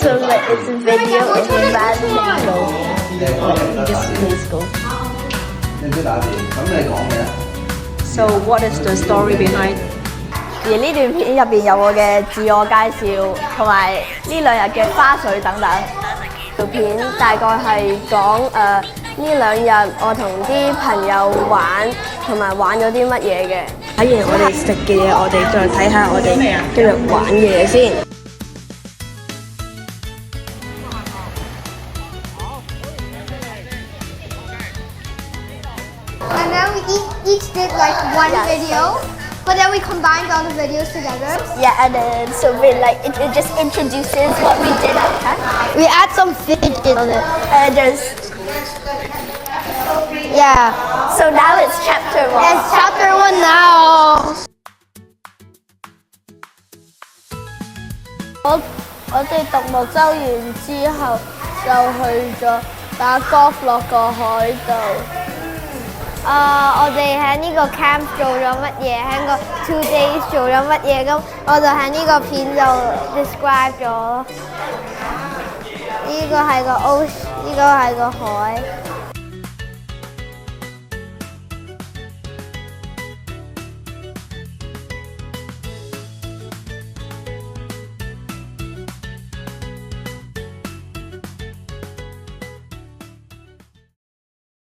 So like it's a video of a man playing golf. Like he just plays golf. So what is the story behind? 而呢段片入邊有我嘅自我介紹，同埋呢兩日嘅花絮等等。條片大概係講呢兩日我同啲朋友玩，同埋玩咗啲乜嘢嘅。睇完我哋食嘅嘢，我哋再睇下我哋今日玩嘅嘢先。And then we each did like one video, but then we combined all the videos together. Yeah, and then so it just introduces what we did. We add some fidget on it. And just Yeah. so now it's chapter 1. It's chapter 1 now. 我哋獨木舟完之後就去咗打 golf 落個海度。我哋喺呢個 camp 做咗乜嘢？喺個 2 days 做咗乜嘢？咁我就喺呢個片就 describe 咗咯。呢個係個 ocean，呢個係個海。